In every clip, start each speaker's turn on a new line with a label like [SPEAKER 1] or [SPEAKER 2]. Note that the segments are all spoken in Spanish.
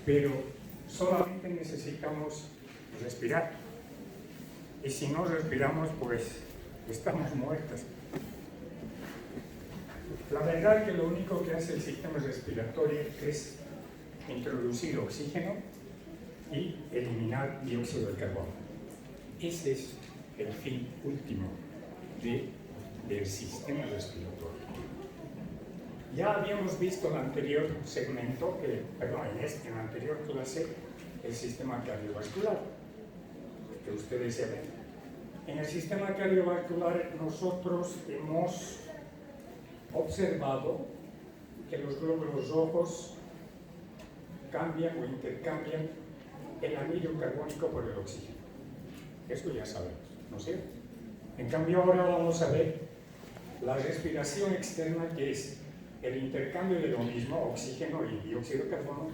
[SPEAKER 1] pero solamente necesitamos respirar. Y si no respiramos, pues estamos muertos. La verdad es que lo único que hace el sistema respiratorio es introducir oxígeno y eliminar dióxido de carbono. Ese es el fin último del sistema respiratorio. Ya habíamos visto en el anterior segmento, en la anterior clase, el sistema cardiovascular, que ustedes ya ven. En el sistema cardiovascular nosotros hemos observado que los glóbulos rojos cambian o intercambian el anhídrido carbónico por el oxígeno. Eso ya sabemos, ¿no es cierto? En cambio ahora vamos a ver la respiración externa, que es el intercambio de lo mismo, oxígeno y dióxido de carbono,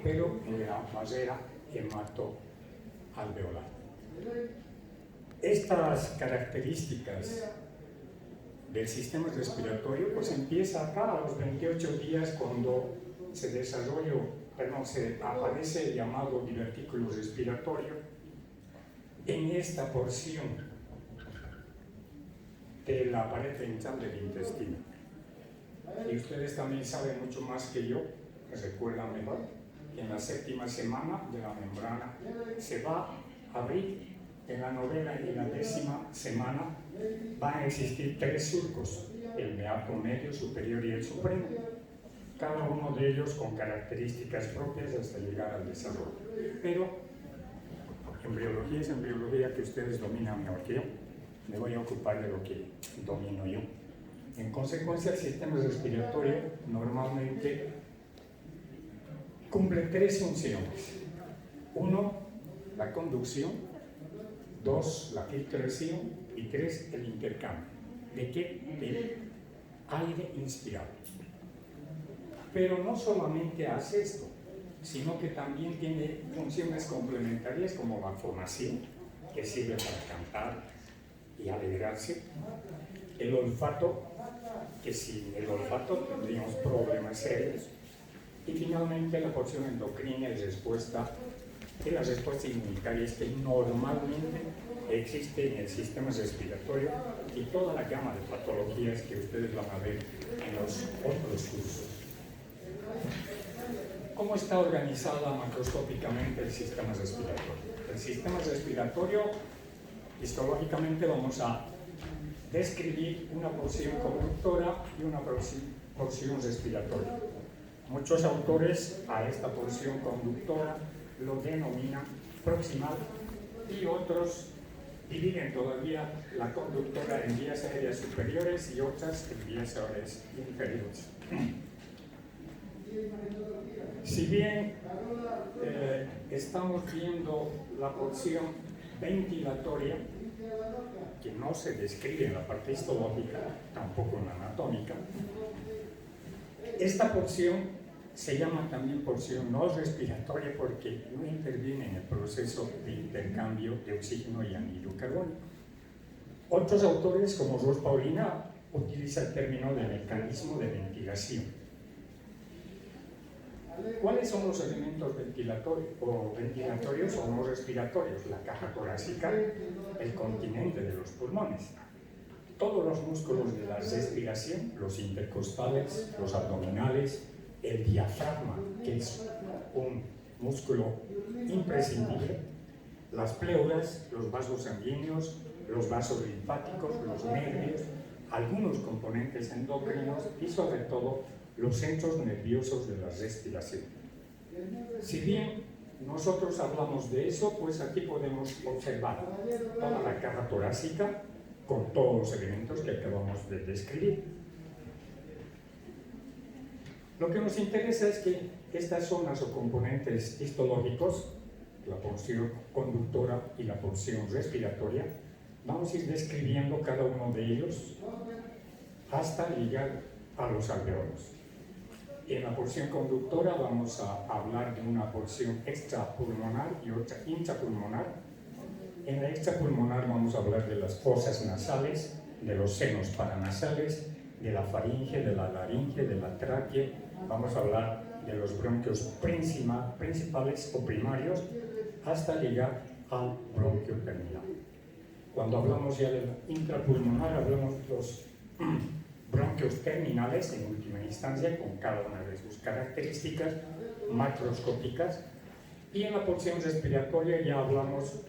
[SPEAKER 1] pero en la barrera hematoalveolar. Estas características del sistema respiratorio pues empieza acá a los 28 días, cuando se aparece el llamado divertículo respiratorio en esta porción de la pared ventral del intestino. Y ustedes también saben mucho más que yo, recuerdan mejor, que en la 7ª semana de la membrana se va a abrir. En la 9ª y la 10ª semana van a existir 3 surcos, el meato medio, superior y el supremo, cada uno de ellos con características propias hasta llegar al desarrollo. Pero embriología es embriología que ustedes dominan mejor que yo. Me voy a ocupar de lo que domino yo. En consecuencia, el sistema respiratorio normalmente cumple 3 funciones. 1, la conducción. 2, la filtración. Y 3, el intercambio. ¿De qué? Del aire inspirado. Pero no solamente hace esto, sino que también tiene funciones complementarias como la fonación, que sirve para cantar y alegrarse. El olfato, que sin el olfato tendríamos problemas serios. Y finalmente la porción endocrina y las respuestas inmunitarias que normalmente existe en el sistema respiratorio, y toda la gama de patologías que ustedes van a ver en los otros cursos. ¿Cómo está organizada macroscópicamente el sistema respiratorio? El sistema respiratorio, histológicamente, vamos a describir una porción conductora y una porción respiratoria. Muchos autores a esta porción conductora lo denominan proximal, y otros dividen todavía la conductora en vías aéreas superiores y otras en vías aéreas inferiores. Si bien estamos viendo la porción ventilatoria, que no se describe en la parte histológica, tampoco en la anatómica, esta porción se llama también porción no respiratoria porque no interviene en el proceso de intercambio de oxígeno y anhídrido carbónico. Otros autores, como Ros Paulina, utilizan el término de mecanismo de ventilación. ¿Cuáles son los elementos ventilatorios o no respiratorios? La caja torácica, el continente de los pulmones. Todos los músculos de la respiración, los intercostales, los abdominales, el diafragma, que es un músculo imprescindible, las pleuras, los vasos sanguíneos, los vasos linfáticos, los nervios, algunos componentes endocrinos y sobre todo los centros nerviosos de la respiración. Si bien nosotros hablamos de eso, pues aquí podemos observar toda la caja torácica con todos los elementos que acabamos de describir. Lo que nos interesa es que estas zonas o componentes histológicos, la porción conductora y la porción respiratoria, vamos a ir describiendo cada uno de ellos hasta llegar a los alveolos. En la porción conductora vamos a hablar de una porción extrapulmonar y otra intrapulmonar. En la extrapulmonar vamos a hablar de las fosas nasales, de los senos paranasales, de la faringe, de la laringe, de la tráquea. Vamos a hablar de los bronquios principales o primarios hasta llegar al bronquio terminal. Cuando hablamos ya del intrapulmonar, hablamos de los bronquios terminales en última instancia, con cada una de sus características macroscópicas, y en la porción respiratoria ya hablamos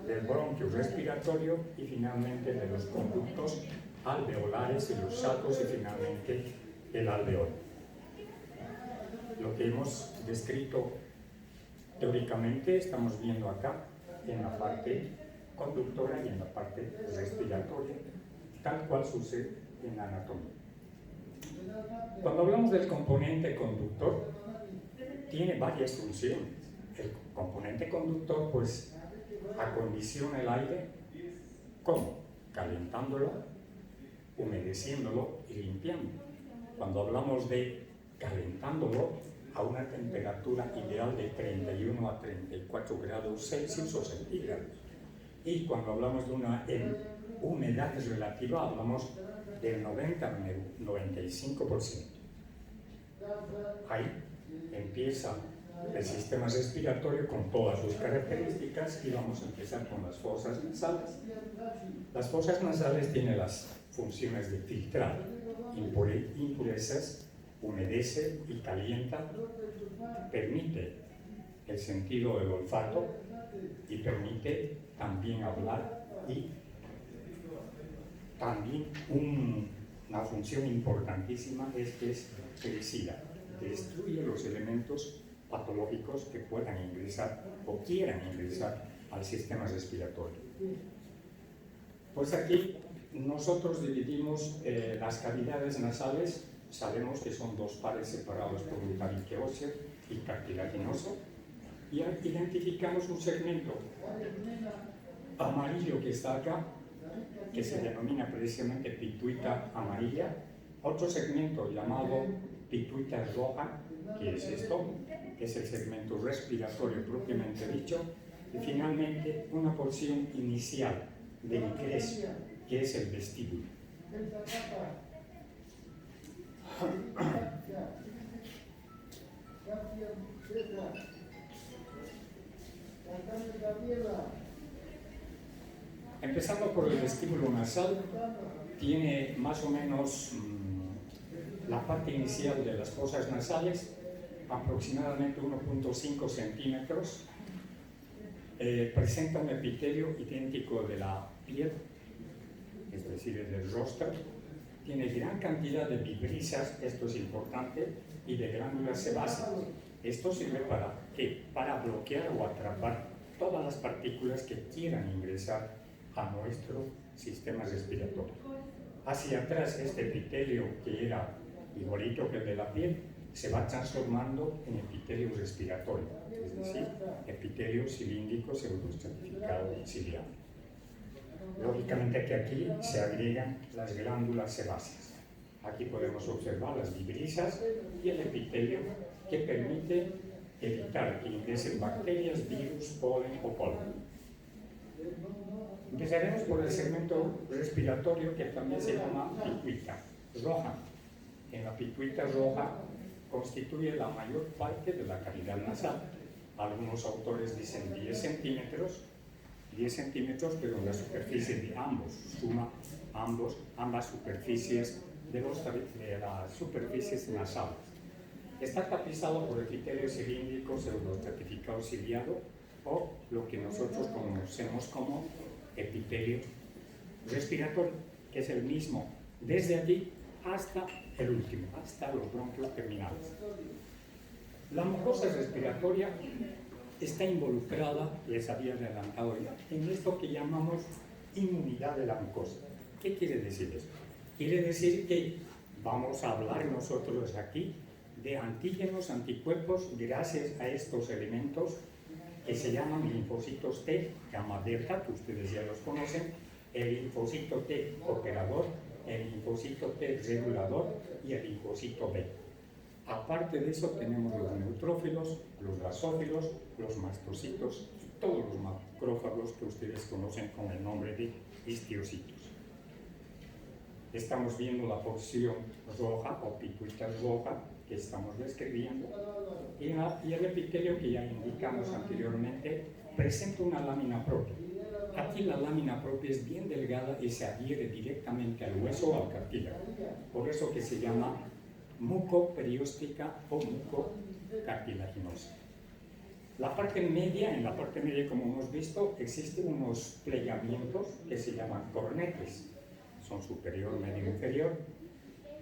[SPEAKER 1] del bronquio respiratorio y finalmente de los conductos alveolares y los sacos y finalmente el alveolo. Lo que hemos descrito teóricamente estamos viendo acá en la parte conductora y en la parte respiratoria, tal cual sucede en la anatomía. Cuando hablamos del componente conductor, tiene varias funciones. El componente conductor, pues, acondiciona el aire, ¿cómo? Calentándolo, humedeciéndolo y limpiando. Cuando hablamos de calentándolo a una temperatura ideal de 31 a 34 grados Celsius o centígrados. Y cuando hablamos de una humedad relativa, hablamos del 90 al 95%. Ahí empieza el sistema respiratorio con todas sus características y vamos a empezar con las fosas nasales. Las fosas nasales tienen las funciones de filtrar impurezas, humedece y calienta, permite el sentido del olfato y permite también hablar y también una función importantísima es que es herbicida, destruye los elementos patológicos que puedan ingresar o quieran ingresar al sistema respiratorio. Pues aquí nosotros dividimos las cavidades nasales, sabemos que son dos pares separados por un tabique óseo y cartilaginoso, y identificamos un segmento amarillo que está acá, que se denomina precisamente pituita amarilla, otro segmento llamado pituita roja, que es esto, que es el segmento respiratorio propiamente dicho, y finalmente una porción inicial del ingreso, que es el vestíbulo. Empezando por el vestíbulo nasal, tiene más o menos la parte inicial de las fosas nasales, aproximadamente 1.5 centímetros, presenta un epitelio idéntico de la piel, es decir, el del rostro, tiene gran cantidad de vibrisas, esto es importante, y de glándulas sebáceas. Esto sirve para ¿qué? Para bloquear o atrapar todas las partículas que quieran ingresar a nuestro sistema respiratorio. Hacia atrás, este epitelio, que era igualito que el de la piel, se va transformando en epitelio respiratorio, es decir, epitelio cilíndrico pseudoestratificado ciliado. Lógicamente que aquí se agregan las glándulas sebáceas. Aquí podemos observar las vibrisas y el epitelio que permite evitar que ingresen bacterias, virus, polen o polvo. Empezaremos por el segmento respiratorio que también se llama pituita roja. En la pituita roja constituye la mayor parte de la cavidad nasal. Algunos autores dicen 10 centímetros, pero en la superficie de ambas superficies de las superficies nasales. Está tapizado por epitelio cilíndrico pseudoestratificado ciliado o lo que nosotros conocemos como epitelio respiratorio, que es el mismo desde aquí hasta el último, hasta los bronquios terminales. La mucosa respiratoria está involucrada, les había adelantado ya, en esto que llamamos inmunidad de la mucosa. ¿Qué quiere decir esto? Quiere decir que vamos a hablar nosotros aquí de antígenos, anticuerpos, gracias a estos elementos que se llaman linfocitos T, gamma delta, que ustedes ya los conocen, el linfocito T operador, el linfocito T regulador y el linfocito B. Aparte de eso tenemos los neutrófilos, los basófilos, los mastocitos y todos los macrófagos que ustedes conocen con el nombre de histiocitos. Estamos viendo la porción roja o pituita roja que estamos describiendo, y el epitelio que ya indicamos anteriormente presenta una lámina propia. Aquí la lámina propia es bien delgada y se adhiere directamente al hueso o al cartílago, por eso que se llama mucoperióstica o mucocartilaginosa. En la parte media, como hemos visto, existen unos plegamientos que se llaman cornetes, son superior, medio e inferior.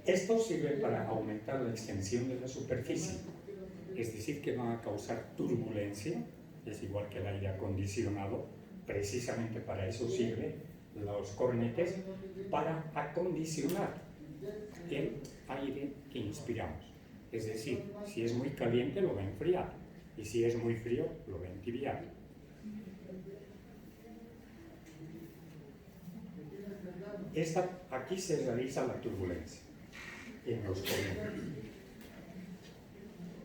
[SPEAKER 1] Esto sirve para aumentar la extensión de la superficie, es decir, que van a causar turbulencia, es igual que el aire acondicionado, precisamente para eso sirven los cornetes, para acondicionar el aire que inspiramos. Es decir, si es muy caliente lo va a enfriar y si es muy frío lo va a entibiar. Aquí se realiza la turbulencia en los cornetes.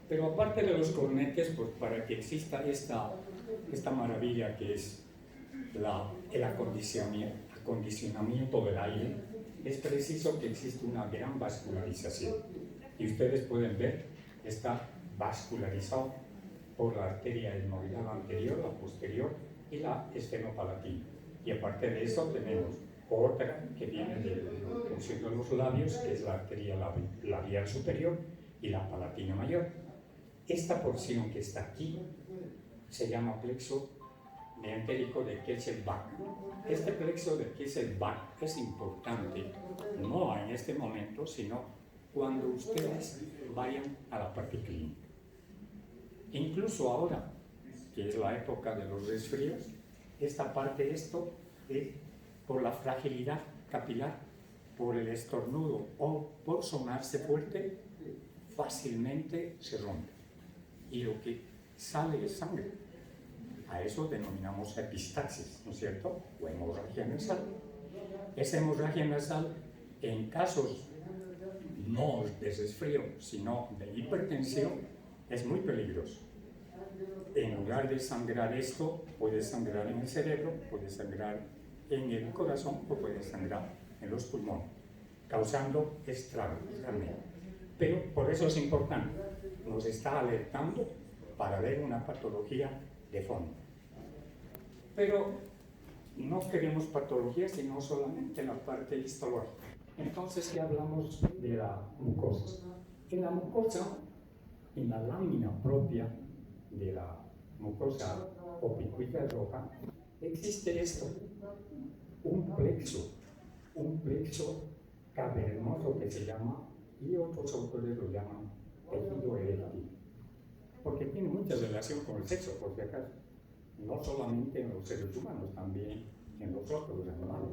[SPEAKER 1] Pero aparte de los cornetes, pues para que exista esta maravilla que es el acondicionamiento del aire, es preciso que exista una gran vascularización. Y ustedes pueden ver, está vascularizado por la arteria etmoidal anterior, la posterior y la esfenopalatina. Y aparte de eso tenemos otra que viene de la función de los labios, que es la arteria labial superior y la palatina mayor. Esta porción que está aquí se llama plexo meentérico de Kesselbach. Este plexo de Kesselbach es importante, no en este momento, sino cuando ustedes vayan a la parte clínica. Incluso ahora, que es la época de los resfríos, esta parte, por la fragilidad capilar, por el estornudo o por sonarse fuerte, fácilmente se rompe. Y lo que sale es sangre. A eso denominamos epistaxis, ¿no es cierto? O hemorragia nasal. Esa hemorragia nasal, en casos no de resfrío, sino de hipertensión, es muy peligroso. En lugar de sangrar esto, puede sangrar en el cerebro, puede sangrar en el corazón o puede sangrar en los pulmones, causando estragos realmente. Pero por eso es importante, nos está alertando para ver una patología de fondo. Pero no queremos patología, sino solamente la parte histológica. Entonces ya hablamos de la mucosa. En la mucosa, en la lámina propia de la mucosa opicuita roja, existe esto, un plexo cavernoso que se llama, y otros autores lo llaman tejido eréctil, porque tiene mucha relación con el sexo, por si acaso, no solamente en los seres humanos, también en los otros animales.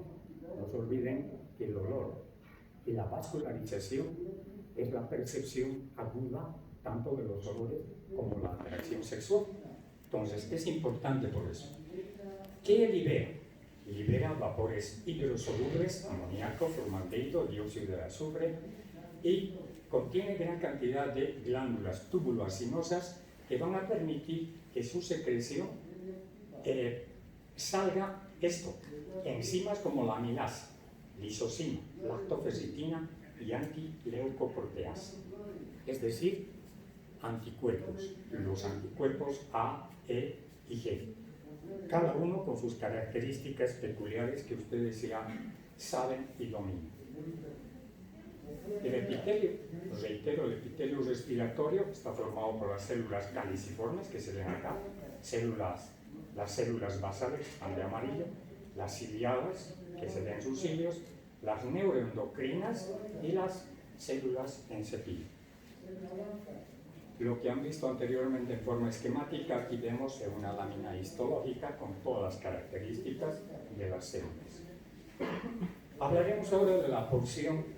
[SPEAKER 1] No se olviden que el olor y la vascularización es la percepción aguda tanto de los olores como la atracción sexual. Entonces es importante por eso. ¿Qué libera? Libera vapores hidrosolubles, amoníaco, formaldehído, dióxido de azufre, y contiene gran cantidad de glándulas tubuloacinosas que van a permitir que su secreción salga enzimas como la amilasa, lisosima, lactoferritina y antileucoproteasa, es decir, anticuerpos, los anticuerpos A, E y G, cada uno con sus características peculiares que ustedes ya saben y dominan. El epitelio, reitero, el epitelio respiratorio está formado por las células caliciformes que se ven acá, las células basales que están de amarillo, las ciliadas que se ven en sus cilios, las neuroendocrinas y las células en cepillo. Lo que han visto anteriormente en forma esquemática, aquí vemos en una lámina histológica con todas las características de las células. Hablaremos ahora de la porción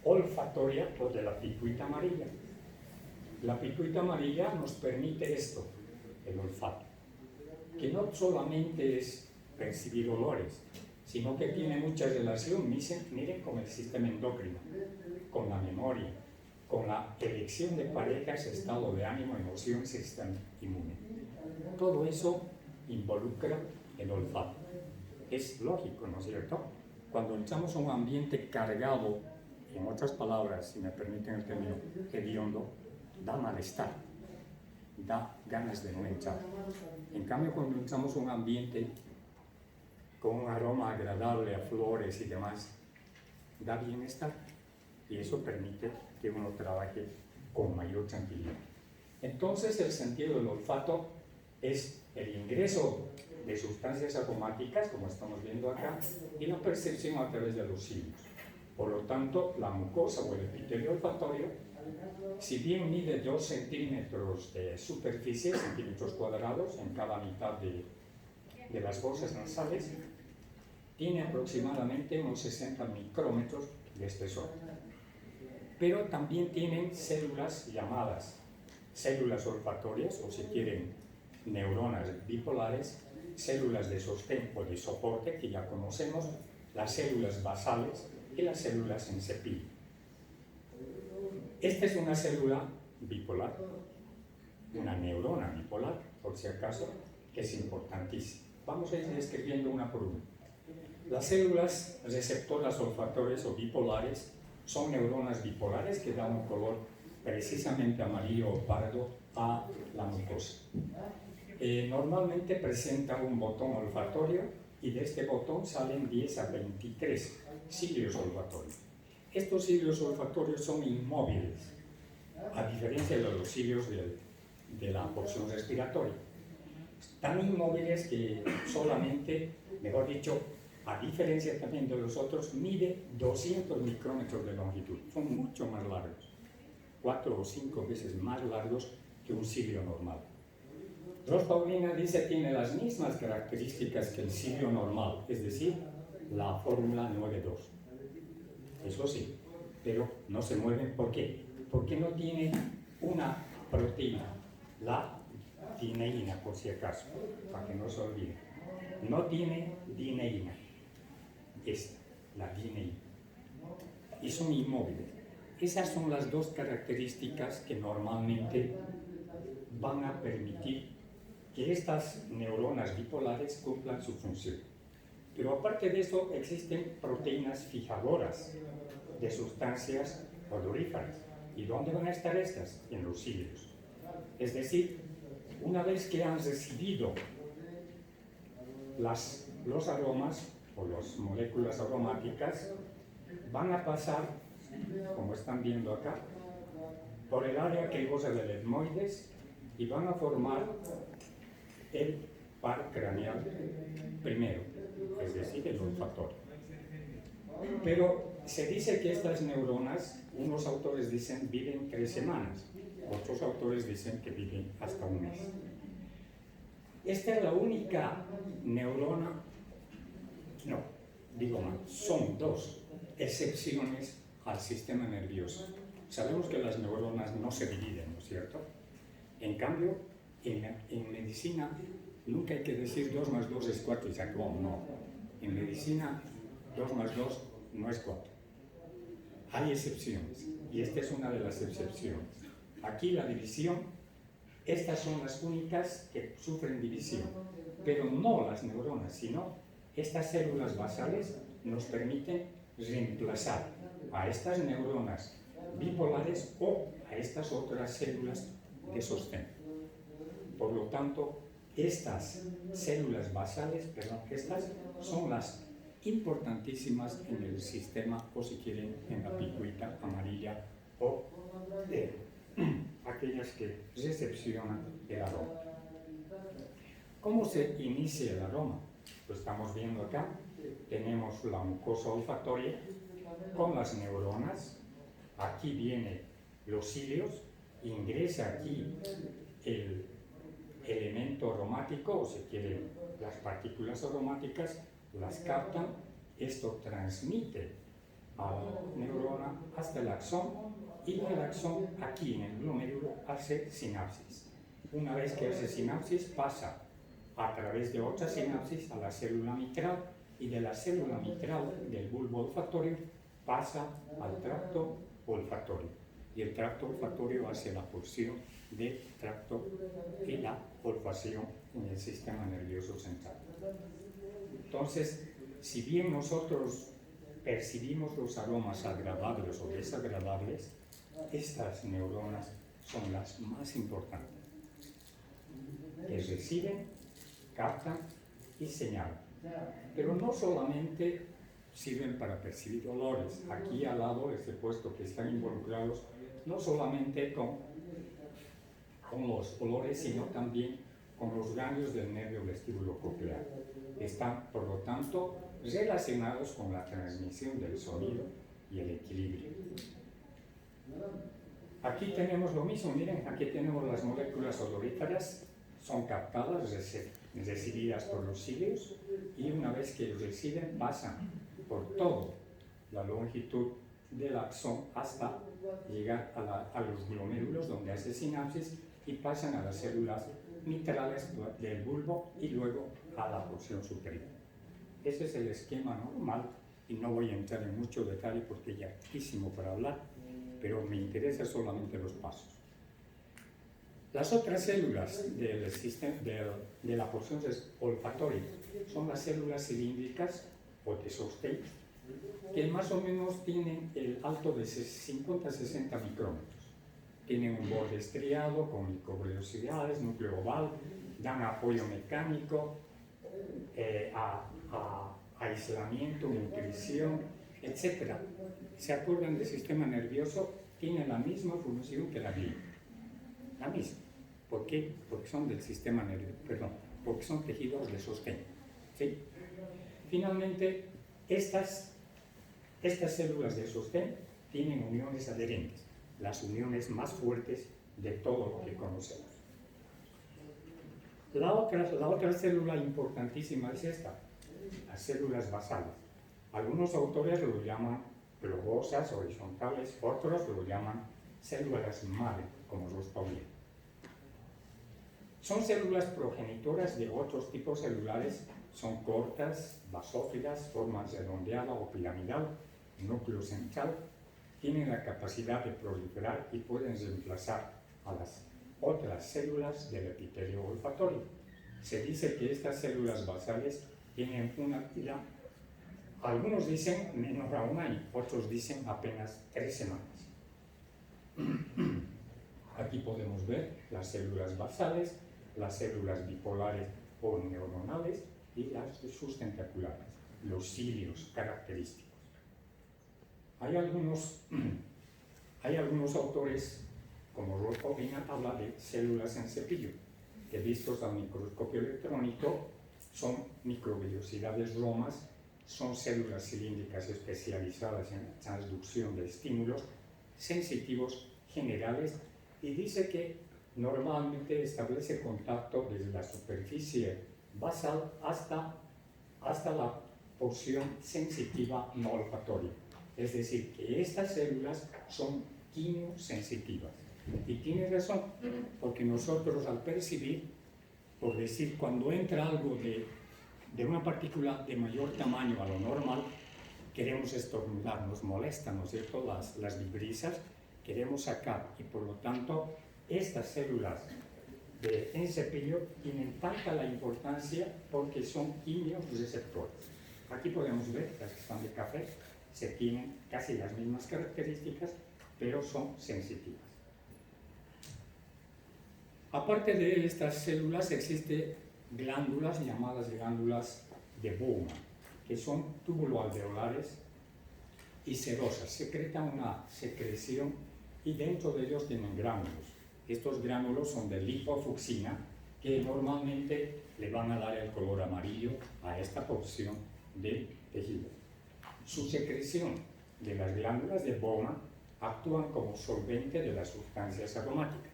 [SPEAKER 1] olfatoria o de la pituita amarilla. La pituita amarilla nos permite esto, el olfato, que no solamente es percibir olores, sino que tiene mucha relación, miren, con el sistema endocrino, con la memoria, con la elección de parejas, estado de ánimo, emociones, sistema inmune. Todo eso involucra el olfato. Es lógico, ¿no es cierto? Cuando entramos a un ambiente cargado En otras palabras, si me permiten el término hediondo, da malestar, da ganas de no entrar. En cambio, cuando entramos a un ambiente con un aroma agradable a flores y demás, da bienestar y eso permite que uno trabaje con mayor tranquilidad. Entonces, el sentido del olfato es el ingreso de sustancias aromáticas, como estamos viendo acá, y la percepción a través de los cilios. Por lo tanto, la mucosa o el epitelio olfatorio, si bien mide 2 centímetros de superficie, centímetros cuadrados, en cada mitad de las fosas nasales, tiene aproximadamente unos 60 micrómetros de espesor. Pero también tienen células llamadas células olfatorias, o si quieren, neuronas bipolares, células de sostén o de soporte, que ya conocemos, las células basales y las células en cepillo. Esta es una célula bipolar, una neurona bipolar, por si acaso, que es importantísima. Vamos a ir describiendo una por una. Las células receptoras olfatorias o bipolares son neuronas bipolares que dan un color precisamente amarillo o pardo a la mucosa. Normalmente presenta un botón olfatorio y de este botón salen 10 a 23 cilios olfatorios. Estos cilios olfatorios son inmóviles, a diferencia de los cilios de la porción respiratoria. Tan inmóviles que solamente, mejor dicho, a diferencia también de los otros, mide 200 micrómetros de longitud. Son mucho más largos, 4 o 5 veces más largos que un cilio normal. Ross Paulina dice que tiene las mismas características que el cilio normal, es decir, la fórmula 9,2. Eso sí, pero no se mueven. ¿Por qué? Porque no tiene una proteína, la dineína, por si acaso, para que no se olvide. No tiene dineína, es la dineína. Y son inmóviles. Esas son las dos características que normalmente van a permitir que estas neuronas bipolares cumplan su función. Pero aparte de eso, existen proteínas fijadoras de sustancias odoríferas. ¿Y dónde van a estar estas? En los cilios. Es decir, una vez que han recibido los aromas o las moléculas aromáticas, van a pasar, como están viendo acá, por el área que goza del etmoides y van a formar el par craneal primero, es decir, el olfatorio. Pero se dice que estas neuronas, unos autores dicen viven 3 semanas, otros autores dicen que viven hasta un mes. Esta es la única neurona, no, digo mal, son 2 excepciones al sistema nervioso. Sabemos que las neuronas no se dividen, ¿no es cierto? En cambio, en medicina nunca hay que decir 2 más 2 es 4 y se acabó, no. En medicina 2 más 2 no es 4. Hay excepciones y esta es una de las excepciones. Aquí la división, estas son las únicas que sufren división, pero no las neuronas, sino estas células basales nos permiten reemplazar a estas neuronas bipolares o a estas otras células de sostén. Por lo tanto, estas células basales, estas son las importantísimas en el sistema, o si quieren, en la pituita amarilla o aquellas que recepcionan el aroma. ¿Cómo se inicia el aroma? Lo estamos viendo acá. Tenemos la mucosa olfatoria con las neuronas. Aquí vienen los cilios, ingresa aquí el elemento aromático, o si quieren, las partículas aromáticas, las captan, esto transmite a la neurona hasta el axón y el axón aquí en el glomérulo hace sinapsis. Una vez que hace sinapsis pasa a través de otra sinapsis a la célula mitral y de la célula mitral del bulbo olfatorio pasa al tracto olfatorio y el tracto olfatorio hace la porción del tracto y la olfacción en el sistema nervioso central. Entonces, si bien nosotros percibimos los aromas agradables o desagradables, estas neuronas son las más importantes, que reciben, captan y señalan. Pero no solamente sirven para percibir olores. Aquí al lado les he puesto que están involucrados no solamente con los olores, sino también con los ganglios del nervio vestíbulo coclear. Están, por lo tanto, relacionados con la transmisión del sonido y el equilibrio. Aquí tenemos lo mismo, miren, aquí tenemos las moléculas odoríferas, son captadas, recibidas por los cilios, y una vez que reciben pasan por toda la longitud del axón hasta llegar a los glomérulos donde hace sinapsis y pasan a las células mitrales del bulbo y luego a la porción superior. Ese es el esquema normal y no voy a entrar en mucho detalle porque ya es hartísimo para hablar, pero me interesa solamente los pasos. Las otras células del sistema, de la porción olfatoria son las células cilíndricas o de sostén, que más o menos tienen el alto de 50-60 micrómetros. Tienen un borde estriado con microvellosidades, núcleo oval, dan apoyo mecánico, aislamiento, nutrición, etc. ¿Se acuerdan del sistema nervioso? Tiene la misma función que la glía. La misma. ¿Por qué? Porque son del sistema nervioso, porque son tejidos de sostén. ¿Sí? Finalmente, estas células de sostén tienen uniones adherentes, las uniones más fuertes de todo lo que conocemos. La otra célula importantísima es esta, las células basales. Algunos autores lo llaman globosas, horizontales, otros lo llaman células madre, como los Paulier. Son células progenitoras de otros tipos celulares, son cortas, basófilas, formas redondeada o piramidal, núcleo central, tienen la capacidad de proliferar y pueden reemplazar a las otras células del epitelio olfatorio. Se dice que estas células basales tienen una vida, algunos dicen menos a un año, otros dicen apenas 3 semanas. Aquí podemos ver las células basales, las células bipolares o neuronales y las sustentaculares, los cilios característicos. Hay algunos autores, como Rolf Ovina, habla de células en cepillo, que vistos al microscopio electrónico son microvellosidades romas, son células cilíndricas especializadas en la transducción de estímulos sensitivos generales, y dice que normalmente establece contacto desde la superficie basal hasta la porción sensitiva no olfatoria. Es decir, que estas células son quimiosensitivas. Y tiene razón, porque nosotros al percibir, por decir, cuando entra algo de una partícula de mayor tamaño a lo normal, queremos estornudar, nos molestan, ¿no es cierto?, las vibrisas, queremos sacar, y por lo tanto, estas células en cepillo tienen tanta la importancia porque son quimioreceptores. Aquí podemos ver, las que están de café, se tienen casi las mismas características, pero son sensitivas. Aparte de estas células, existen glándulas llamadas glándulas de Bowman, que son túbulo-alveolares y serosas. Secretan una secreción y dentro de ellos tienen gránulos. Estos gránulos son de lipofucsina, que normalmente le van a dar el color amarillo a esta porción del tejido. Su secreción de las glándulas de Bowman actúan como solvente de las sustancias aromáticas.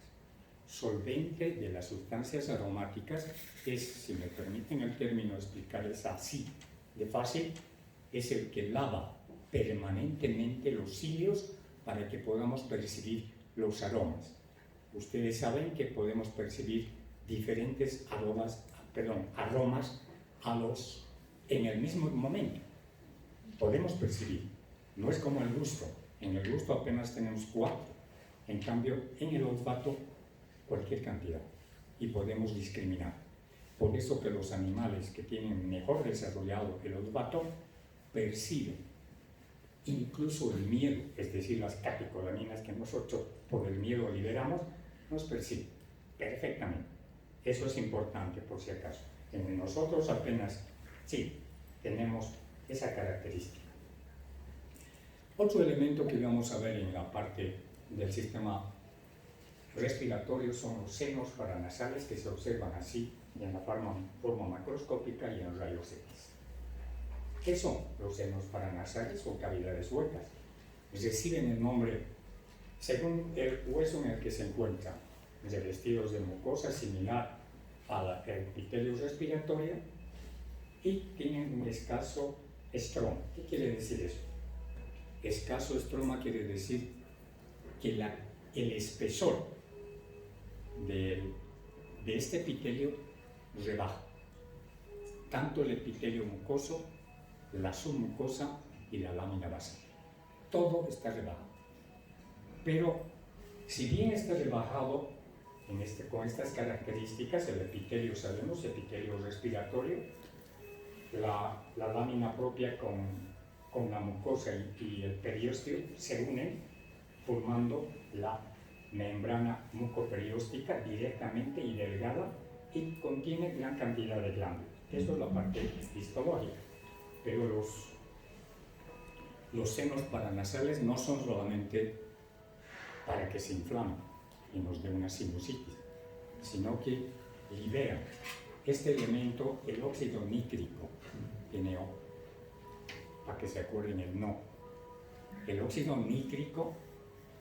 [SPEAKER 1] Solvente de las sustancias aromáticas es, si me permiten el término explicarles así de fácil, es el que lava permanentemente los cilios para que podamos percibir los aromas. Ustedes saben que podemos percibir diferentes aromas en el mismo momento. Podemos percibir. No es como el gusto. En el gusto apenas tenemos 4. En cambio, en el olfato, cualquier cantidad. Y podemos discriminar. Por eso que los animales que tienen mejor desarrollado el olfato perciben incluso el miedo, es decir, las catecolaminas que nosotros por el miedo liberamos, nos perciben perfectamente. Eso es importante por si acaso. En nosotros apenas, sí, tenemos esa característica. Otro elemento que vamos a ver en la parte del sistema respiratorio son los senos paranasales que se observan así en la forma macroscópica y en rayos X. ¿Qué son los senos paranasales o cavidades huecas? Reciben el nombre según el hueso en el que se encuentran, revestidos de mucosa similar al epitelio respiratorio y tienen un escaso estroma. ¿Qué quiere decir eso? Escaso estroma quiere decir que el espesor de este epitelio rebaja tanto el epitelio mucoso, la submucosa y la lámina basal. Todo está rebajado. Pero si bien está rebajado con estas características, el epitelio, sabemos, epitelio respiratorio, la lámina propia con la mucosa y el periósteo se unen formando la membrana mucoperióstica directamente y delgada y contiene gran cantidad de glándulas. Eso es la parte histológica. Pero los senos paranasales no son solamente para que se inflamen y nos dé una sinusitis, sino que liberan este elemento, el óxido nítrico, NO, para que se acuerden el no. El óxido nítrico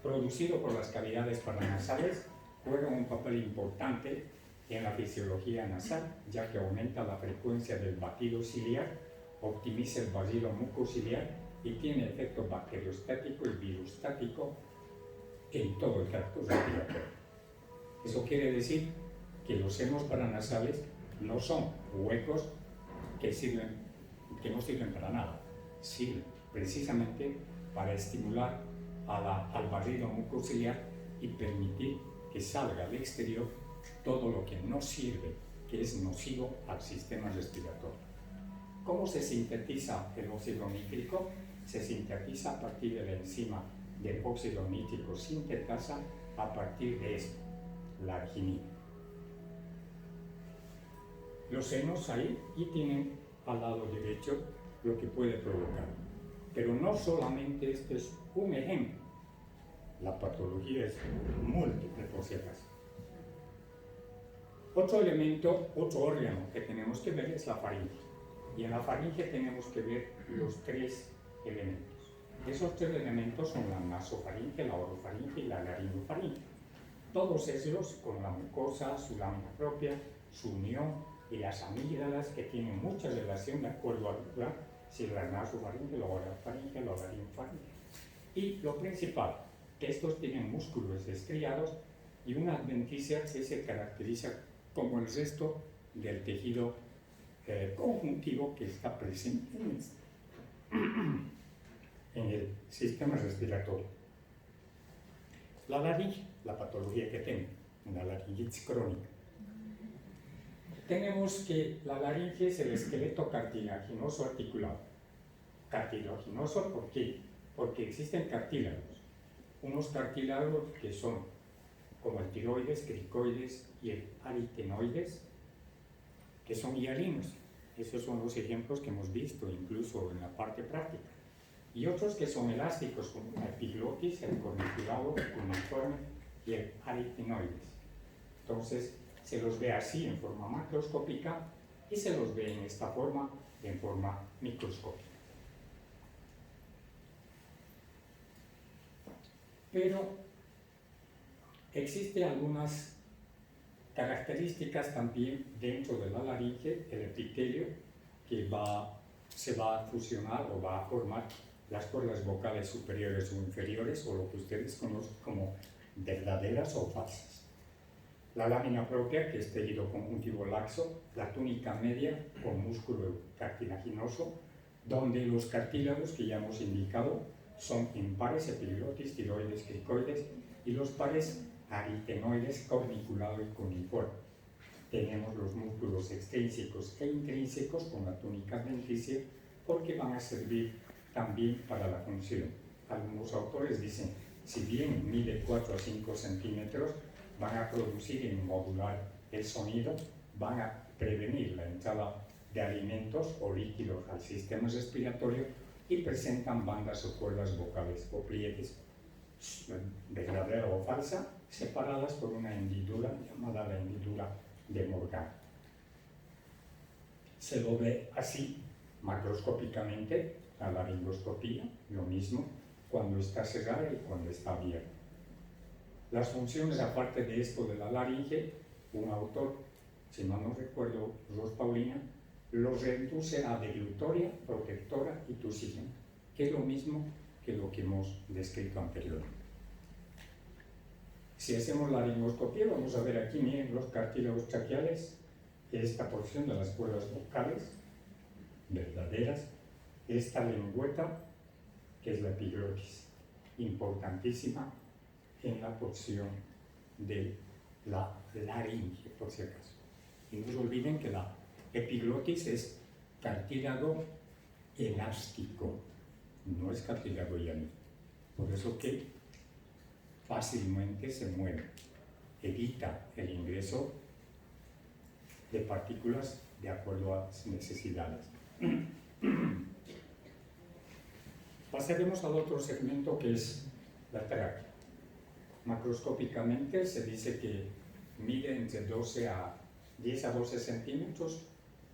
[SPEAKER 1] producido por las cavidades paranasales juega un papel importante en la fisiología nasal, ya que aumenta la frecuencia del batido ciliar, optimiza el vacío mucociliar y tiene efecto bacteriostático y virustático en todo el tracto respiratorio. Eso quiere decir que los senos paranasales no son huecos que no sirven para nada, sirven precisamente para estimular al barrido mucociliar y permitir que salga al exterior todo lo que no sirve, que es nocivo al sistema respiratorio. ¿Cómo se sintetiza el óxido nítrico? Se sintetiza a partir de la enzima del óxido nítrico sintetasa a partir de esto, la arginina. Los senos ahí y tienen al lado derecho lo que puede provocar. Pero no solamente este es un ejemplo, la patología es múltiple por si acaso. Otro elemento, otro órgano que tenemos que ver es la faringe. Y en la faringe tenemos que ver los tres elementos. Esos tres elementos son la nasofaringe, la orofaringe y la laringofaringe. Todos esos con la mucosa, su lámina propia, su unión y las amígdalas que tienen mucha relación de acuerdo al lugar, si la nasofaringe, la orofaringe, la laringofaringe. Y lo principal, que estos tienen músculos estriados y una adventicia que se caracteriza como el resto del tejido conjuntivo que está presente en el sistema respiratorio. La laringe, la patología que tengo, una laringitis crónica. Tenemos que la laringe es el esqueleto cartilaginoso articulado. Cartilaginoso, ¿por qué? Porque existen cartílagos. Unos cartílagos que son como el tiroides, cricoides y el aritenoides, que son hialinos. Esos son los ejemplos que hemos visto incluso en la parte práctica. Y otros que son elásticos, como la epiglotis, el corniculado, el cuneiforme y el aritenoides. Entonces, se los ve así en forma macroscópica y se los ve en esta forma, en forma microscópica. Pero existen algunas características también dentro de la laringe, el epitelio, que se va a fusionar o va a formar las cuerdas vocales superiores o inferiores, o lo que ustedes conocen como verdaderas o falsas. La lámina propia, que es tejido conjuntivo laxo, la túnica media con músculo cartilaginoso, donde los cartílagos que ya hemos indicado son impares, epiglotis, tiroides, cricoides, y los pares aritenoides, corniculado y cuneiforme. Tenemos los músculos extrínsecos e intrínsecos con la túnica adventicia porque van a servir también para la función. Algunos autores dicen, si bien mide 4 a 5 centímetros, van a producir y modular el sonido, van a prevenir la entrada de alimentos o líquidos al sistema respiratorio y presentan bandas o cuerdas vocales o pliegues, verdadera o falsa, separadas por una hendidura llamada la hendidura de Morgan. Se lo ve así macroscópicamente, la laringoscopía, lo mismo cuando está cerrada y cuando está abierta. Las funciones, aparte de esto de la laringe, un autor, si mal no recuerdo, Ros Paulina, lo reduce a deglutoria, protectora y tusígena, que es lo mismo que lo que hemos descrito anteriormente. Si hacemos la laringoscopía, vamos a ver aquí, miren, los cartílagos traqueales, esta porción de las cuerdas vocales verdaderas, esta lengüeta, que es la epiglotis, importantísima en la porción de la laringe, por si acaso. Y no se olviden que la epiglotis es cartílago elástico, no es cartílago llano. Por eso que fácilmente se mueve, evita el ingreso de partículas de acuerdo a las necesidades. Pasaremos al otro segmento, que es la tráquea. Macroscópicamente se dice que mide entre 10 a 12 centímetros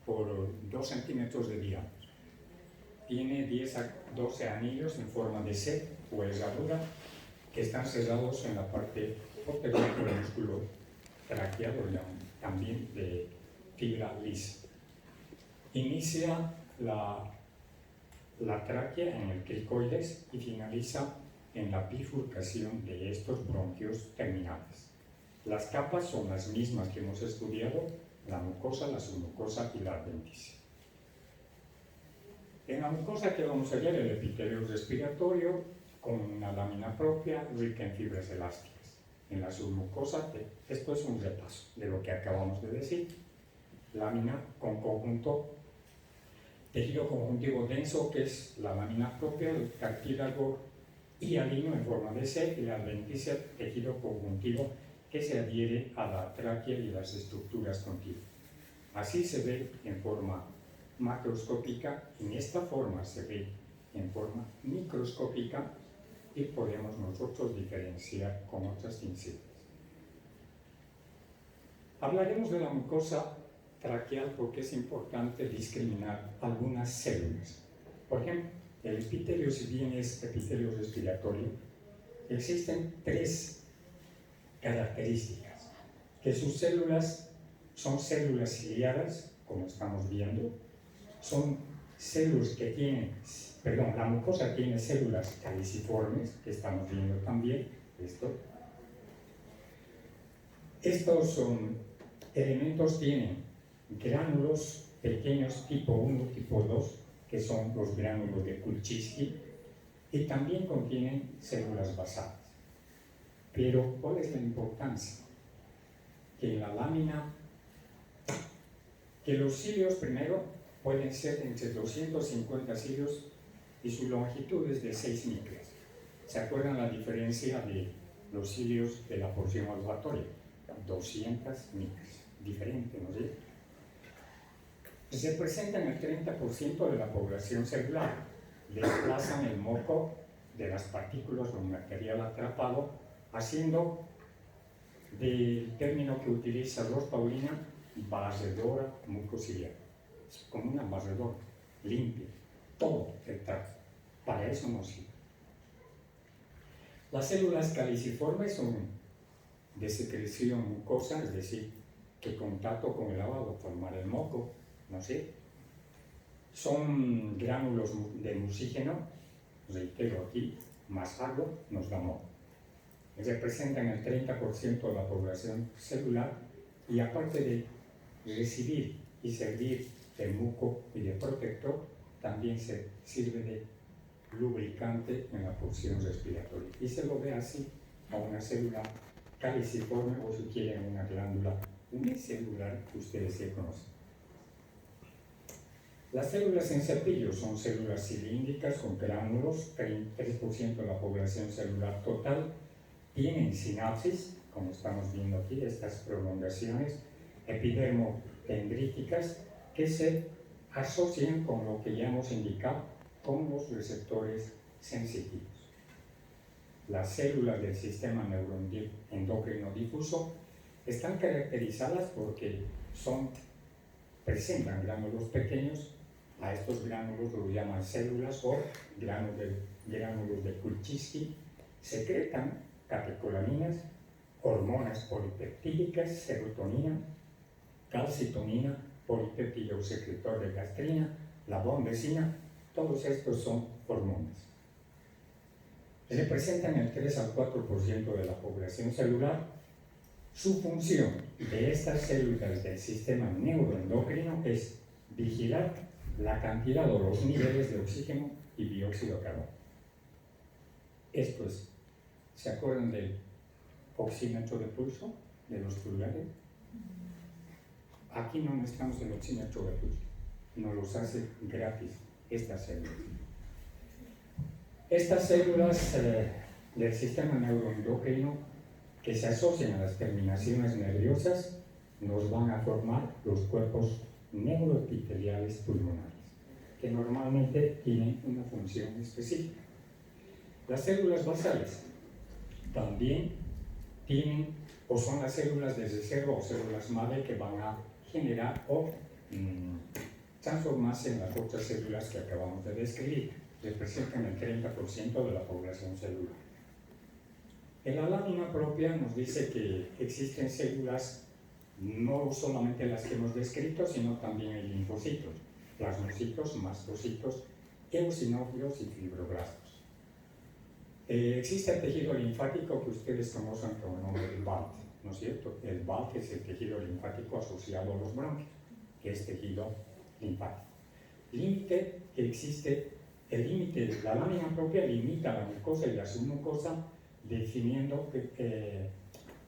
[SPEAKER 1] por 2 centímetros de diámetro. Tiene 10 a 12 anillos en forma de C o herradura que están cerrados en la parte posterior por el músculo traqueado, también de fibra lisa. Inicia la tráquea en el cricoides y finaliza en la bifurcación de estos bronquios terminales. Las capas son las mismas que hemos estudiado, la mucosa, la submucosa y la adventicia. En la mucosa, que vamos a ver, el epitelio respiratorio con una lámina propia rica en fibras elásticas. En la submucosa, esto es un repaso de lo que acabamos de decir. Lámina con conjunto, tejido conjuntivo denso, que es la lámina propia, el cartílago hialino en forma de C, y la adventicia, tejido conjuntivo, que se adhiere a la tráquea y las estructuras contiguas. Así se ve en forma macroscópica, en esta forma se ve en forma microscópica y podemos nosotros diferenciar con otras incidencias. Hablaremos de la mucosa traqueal porque es importante discriminar algunas células. Por ejemplo, el epitelio, si bien es epitelio respiratorio, existen 3 características: que sus células son células ciliadas, como estamos viendo, son células que tienen, la mucosa tiene células caliciformes, que estamos viendo también, Estos son elementos, tienen gránulos pequeños tipo 1, tipo 2, que son los gránulos de Kulczycki, y también contienen células basales. Pero, ¿cuál es la importancia? Que en la lámina, que los cilios primero pueden ser entre 250 cilios y su longitud es de 6 micras. ¿Se acuerdan la diferencia de los cilios de la porción olfatoria? 200 micras, diferente, ¿no es cierto? Representan el 30% de la población celular, desplazan el moco de las partículas o material atrapado, haciendo del término que utiliza Ros Paulina, barredora mucociliar. Es como una barredora, limpia, todo el tracto. Para eso nos sirve. Las células caliciformes son de secreción mucosa, es decir, que contacto con el agua va a formar el moco, no sé. Son gránulos de mucígeno, reitero aquí, más agua nos da moco. Representan el 30% de la población celular y aparte de recibir y servir de muco y de protector, también se sirve de lubricante en la porción respiratoria. Y se lo ve así a una célula caliciforme o, si quieren, una glándula unicelular que ustedes ya conocen. Las células en cepillo son células cilíndricas con gránulos, 3% de la población celular total, tienen sinapsis, como estamos viendo aquí, estas prolongaciones epidermodendríticas que se asocian con lo que ya hemos indicado, con los receptores sensitivos. Las células del sistema neuroendocrino difuso están caracterizadas porque presentan gránulos pequeños. A estos gránulos los llaman células o gránulos de Kuczynski. Secretan catecolaminas, hormonas polipeptídicas, serotonina, calcitonina, polipéptido secretor de gastrina, la bombecina. Todos estos son hormonas. Representan el 3 al 4% de la población celular. Su función de estas células del sistema neuroendocrino es vigilar la cantidad o los niveles de oxígeno y dióxido de carbono. Esto es, ¿se acuerdan del oxímetro de pulso de los pulgares? Aquí no necesitamos el oxímetro de pulso, nos los hace gratis estas células. Estas células del sistema neuroendocrino que se asocian a las terminaciones nerviosas nos van a formar los cuerpos neuroepiteliales pulmonares, que normalmente tienen una función específica. Las células basales también tienen, o son las células de reserva o células madre que van a generar o transformarse en las otras células que acabamos de describir. Representan el 30% de la población celular. En la lámina propia nos dice que existen células, no solamente las que hemos descrito, sino también el linfocitos, plasmocitos, mastocitos, eosinófilos y fibroblastos. Existe el tejido linfático que ustedes conocen con el nombre del BALT, ¿no es cierto? El BALT es el tejido linfático asociado a los bronquios, que es tejido linfático. Límite que existe, el límite de la lámina propia limita la mucosa y la submucosa, definiendo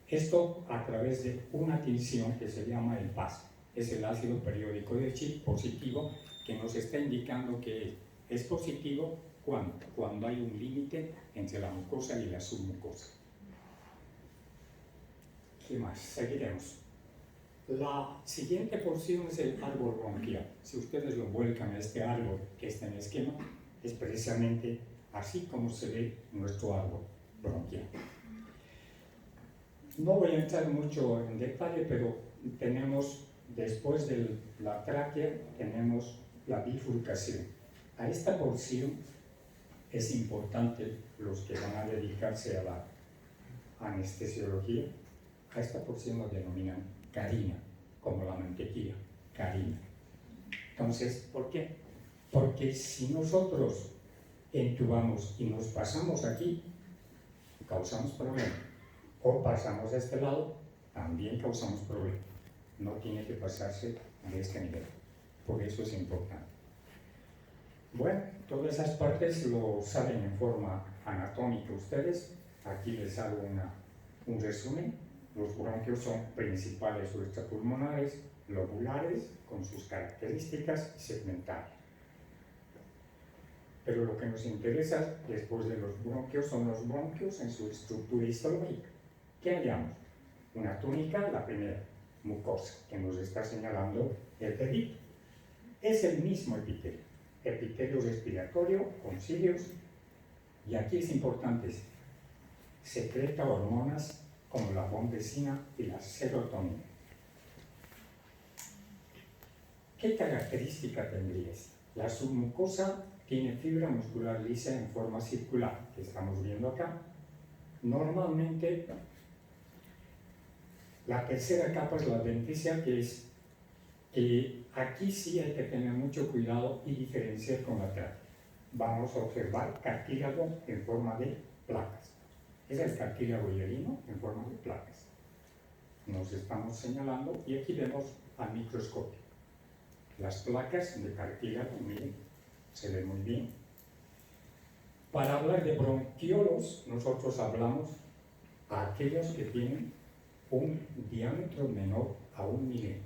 [SPEAKER 1] esto a través de una tinción que se llama el PAS. Es el ácido periódico de Schiff positivo que nos está indicando que es positivo cuando hay un límite entre la mucosa y la submucosa. ¿Qué más? Seguiremos. La siguiente porción es el árbol bronquial. Si ustedes lo vuelcan a este árbol que está en el esquema, es precisamente así como se ve nuestro árbol bronquial. No voy a entrar mucho en detalle, pero tenemos, después de la tráquea, tenemos la bifurcación. A esta porción es importante, los que van a dedicarse a la anestesiología, a esta porción lo denominan carina, como la mantequilla, carina. Entonces, ¿por qué? Porque si nosotros entubamos y nos pasamos aquí, causamos problema. O pasamos de este lado, también causamos problema. No tiene que pasarse de este nivel. Por eso es importante. Bueno, todas esas partes lo saben en forma anatómica ustedes. Aquí les hago un resumen. Los bronquios son principales o extrapulmonares, lobulares, con sus características segmentarias. Pero lo que nos interesa después de los bronquios son los bronquios en su estructura histológica. ¿Qué hallamos? Una túnica, la primera, mucosa, que nos está señalando el dedito. Es el mismo epitelio, epitelio respiratorio con cilios, y aquí es importante, secreta hormonas como la bombecina y la serotonina. ¿Qué característica tendría esta? La submucosa tiene fibra muscular lisa en forma circular, que estamos viendo acá. Normalmente, la tercera capa es la adventicia, que aquí sí hay que tener mucho cuidado y diferenciar con la tráquea. Vamos a observar cartílago en forma de placas. Es el cartílago hialino en forma de placas. Nos estamos señalando y aquí vemos al microscopio las placas de cartílago, miren, se ve muy bien. Para hablar de bronquiolos, nosotros hablamos a aquellos que tienen un diámetro menor a 1 milímetro.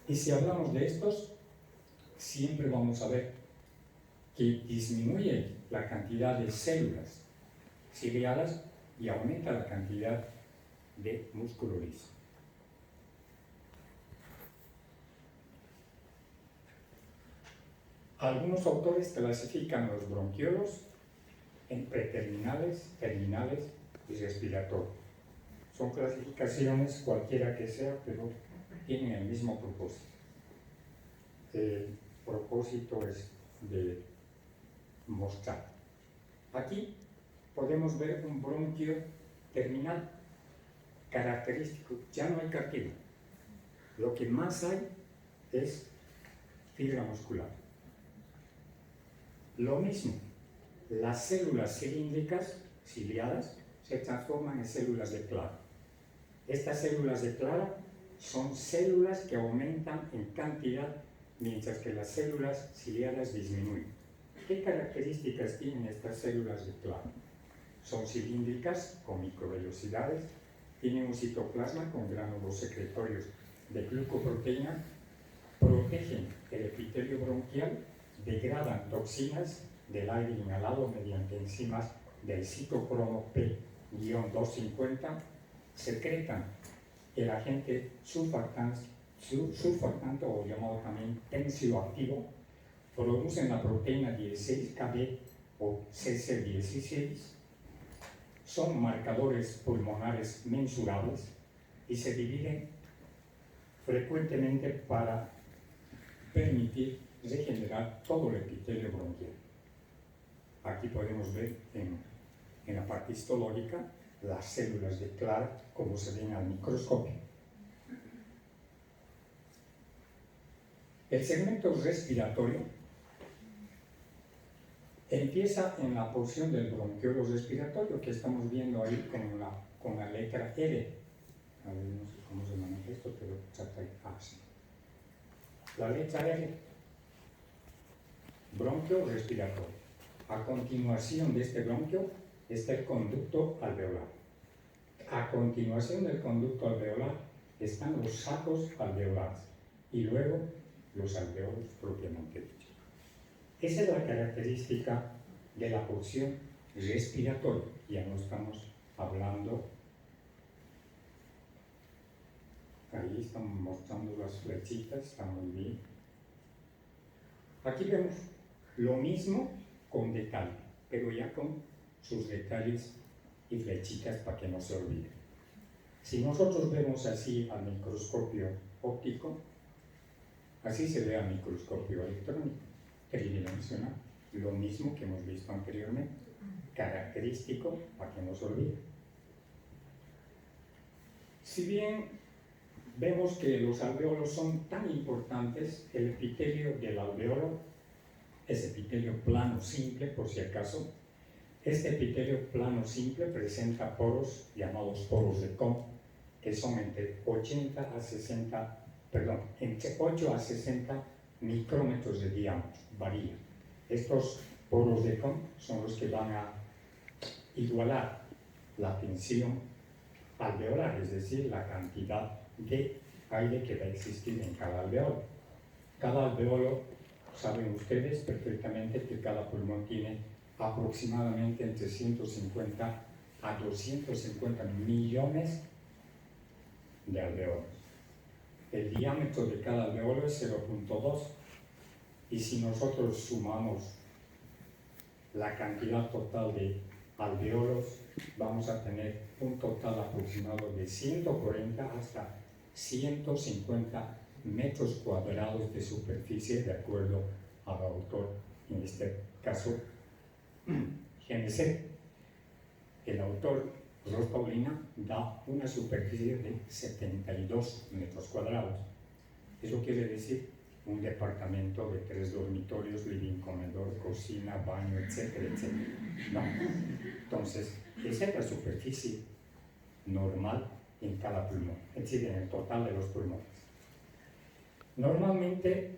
[SPEAKER 1] Y si hablamos de estos, siempre vamos a ver que disminuye la cantidad de células ciliadas y aumenta la cantidad de músculo liso. Algunos autores clasifican los bronquiolos en preterminales, terminales y respiratorios. Son clasificaciones cualquiera que sea, pero tienen el mismo propósito. El propósito es de mostrar. Aquí podemos ver un bronquio terminal característico. Ya no hay cartílago. Lo que más hay es fibra muscular. Lo mismo, las células cilíndricas, ciliadas, se transforman en células de Clara. Estas células de Clara son células que aumentan en cantidad, mientras que las células ciliadas disminuyen. ¿Qué características tienen estas células de Clara? Son cilíndricas, con microvelocidades, tienen un citoplasma con gránulos secretorios de glucoproteína, protegen el epitelio bronquial, degradan toxinas del aire inhalado mediante enzimas del citocromo P-250, secretan el agente surfactante o llamado también tensioactivo, producen la proteína 16KB o CC16, son marcadores pulmonares mensurables y se dividen frecuentemente para permitir regenerar todo el epitelio bronquial. Aquí podemos ver en la parte histológica las células de Clark como se ven al microscopio. El segmento respiratorio empieza en la porción del bronquiolo respiratorio que estamos viendo ahí con la letra R. A ver, no sé cómo se maneja esto, pero así. La letra R, bronquio respiratorio. A continuación de este bronquio está el conducto alveolar. A continuación del conducto alveolar están los sacos alveolares y luego los alveolos propiamente dichos. Esa es la característica de la porción respiratoria. Ya no estamos hablando. Ahí están mostrando las flechitas, está muy bien. Aquí vemos lo mismo con detalle, pero ya con sus detalles y flechitas para que no se olviden. Si nosotros vemos así al microscopio óptico, así se ve al microscopio electrónico, tridimensional, lo mismo que hemos visto anteriormente, característico para que no se olvide. Si bien vemos que los alveolos son tan importantes, el epitelio del alveolo es epitelio plano simple, por si acaso. Este epitelio plano simple presenta poros llamados poros de Kohn, que son entre 8 a 60 micrómetros de diámetro, varía. Estos poros de Kohn son los que van a igualar la tensión alveolar, es decir, la cantidad de aire que va a existir en cada alveolo. Cada alveolo, saben ustedes perfectamente que cada pulmón tiene aproximadamente entre 150 a 250 millones de alveolos. El diámetro de cada alveolo es 0.2 y si nosotros sumamos la cantidad total de alveolos, vamos a tener un total aproximado de 140 hasta 150 metros cuadrados de superficie, de acuerdo al autor, en este caso, GNC. El autor, Ross Paulina, da una superficie de 72 metros cuadrados. Eso quiere decir un departamento de 3 dormitorios, living, comedor, cocina, baño, etcétera, etcétera. No. Entonces, esa es la superficie normal en cada pulmón, es decir, en el total de los pulmones. Normalmente,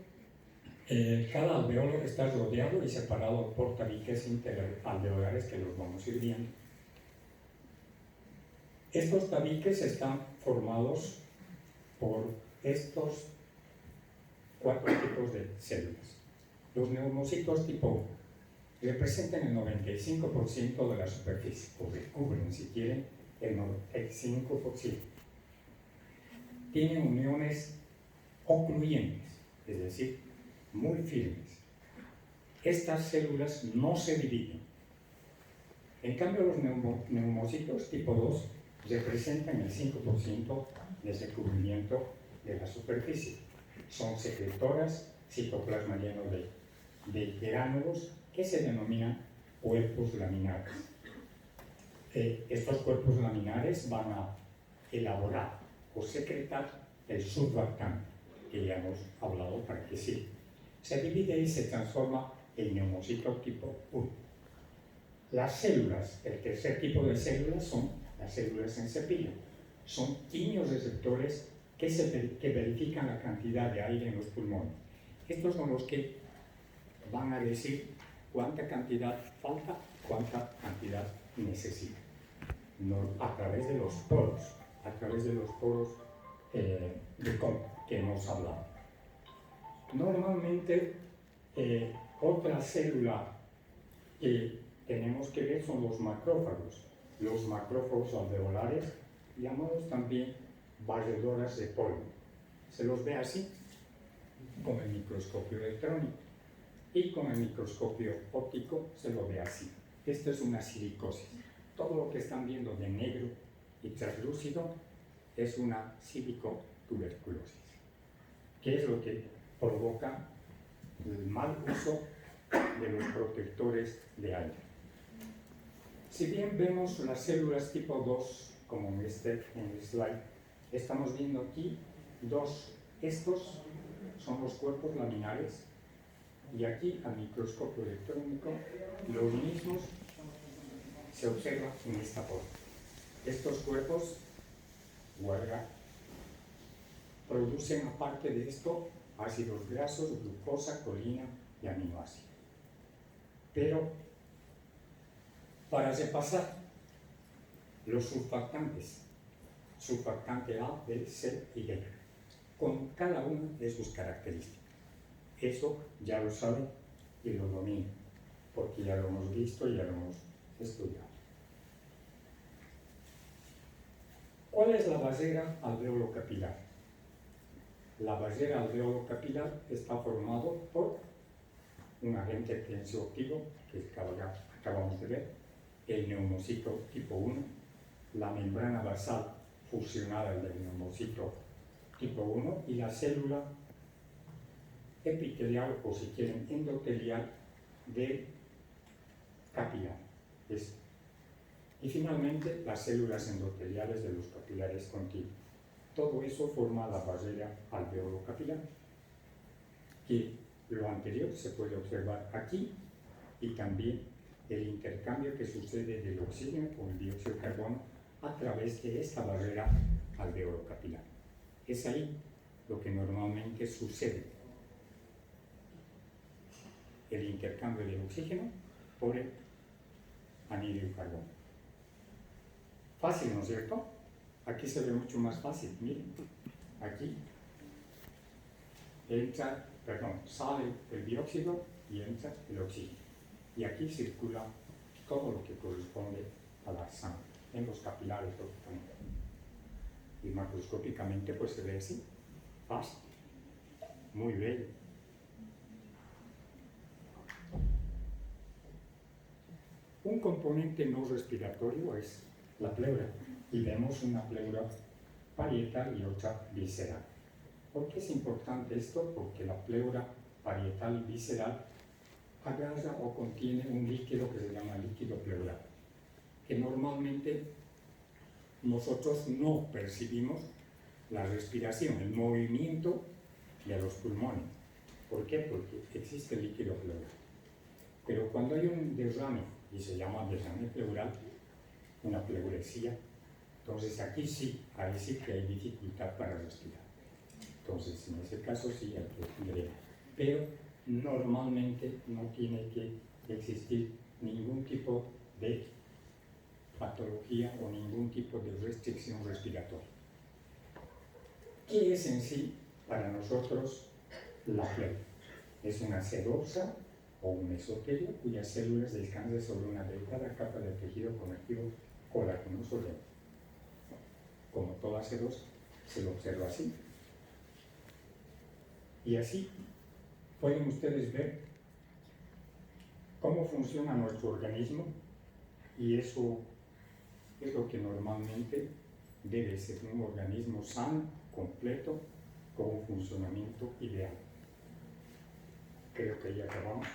[SPEAKER 1] cada alveolo está rodeado y separado por tabiques interalveolares que los vamos a ir viendo. Estos tabiques están formados por estos 4 tipos de células. Los neumocitos tipo 1 representan el 95% de la superficie, o recubren, si quieren, el 95%. Tienen uniones ocluyentes, es decir, muy firmes. Estas células no se dividen. En cambio, los neumocitos tipo 2 representan el 5% de recubrimiento de la superficie. Son secretoras citoplasma lleno de gránulos que se denominan cuerpos laminares. Estos cuerpos laminares van a elaborar o secretar el surfactante, que ya hemos hablado para que sí. Se divide y se transforma en neumocito tipo 1. Las células, el tercer tipo de células son las células en cepillo. Son quimioreceptores que verifican la cantidad de aire en los pulmones. Estos son los que van a decir cuánta cantidad falta, cuánta cantidad necesita. A través de los poros, que hemos hablado. Normalmente, otra célula que tenemos que ver son los macrófagos. Los macrófagos alveolares, llamados también barredoras de polvo. Se los ve así, con el microscopio electrónico, y con el microscopio óptico se lo ve así. Esta es una silicosis. Todo lo que están viendo de negro y translúcido es una silicotuberculosis, que es lo que provoca el mal uso de los protectores de aire. Si bien vemos las células tipo 2, como en el slide, estamos viendo aquí dos. Estos son los cuerpos laminares, y aquí al microscopio electrónico los mismos se observan en esta forma. Estos cuerpos producen, aparte de esto, ácidos grasos, glucosa, colina y aminoácidos. Pero para repasar los surfactantes, surfactante A, B, C y D, con cada una de sus características. Eso ya lo saben y lo dominan, porque ya lo hemos visto y ya lo hemos estudiado. ¿Cuál es la barrera alveolo-capilar? La barrera alveolo-capilar está formado por un agente tensioactivo, que acabamos de ver, el neumocito tipo 1, la membrana basal fusionada del neumocito tipo 1 y la célula epitelial, o si quieren endotelial, del capilar. Y finalmente las células endoteliales de los capilares continuos. Todo eso forma la barrera alveolo-capilar, que lo anterior se puede observar aquí, y también el intercambio que sucede del oxígeno con el dióxido de carbono a través de esta barrera alveolo-capilar. Es ahí lo que normalmente sucede. El intercambio del oxígeno por el anhídrido de carbono. Fácil, ¿no es cierto? Aquí se ve mucho más fácil. Miren, aquí sale el dióxido y entra el oxígeno. Y aquí circula todo lo que corresponde a la sangre, en los capilares, lógicamente. Y macroscópicamente pues se ve así, fácil, muy bello. Un componente no respiratorio es la pleura, y vemos una pleura parietal y otra visceral. ¿Por qué es importante esto? Porque la pleura parietal y visceral agarra o contiene un líquido que se llama líquido pleural, que normalmente nosotros no percibimos la respiración, el movimiento de los pulmones. ¿Por qué? Porque existe el líquido pleural. Pero cuando hay un derrame, y se llama derrame pleural, una pleuresía, entonces aquí sí, ahí sí que hay dificultad para respirar. Entonces, en ese caso sí hay que drenar. Pero normalmente no tiene que existir ningún tipo de patología o ningún tipo de restricción respiratoria. ¿Qué es en sí para nosotros la piel. Es una sedosa o un mesotelio cuyas células descansan sobre una delgada capa de tejido conectivo colágenoso denso. Como toda sedosa, se lo observa así. Y así pueden ustedes ver cómo funciona nuestro organismo, y eso es lo que normalmente debe ser un organismo sano, completo, con un funcionamiento ideal. Creo que ya acabamos.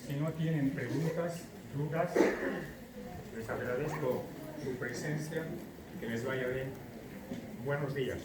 [SPEAKER 1] Si no tienen preguntas, dudas, les agradezco su presencia, que les vaya bien. Buenos días.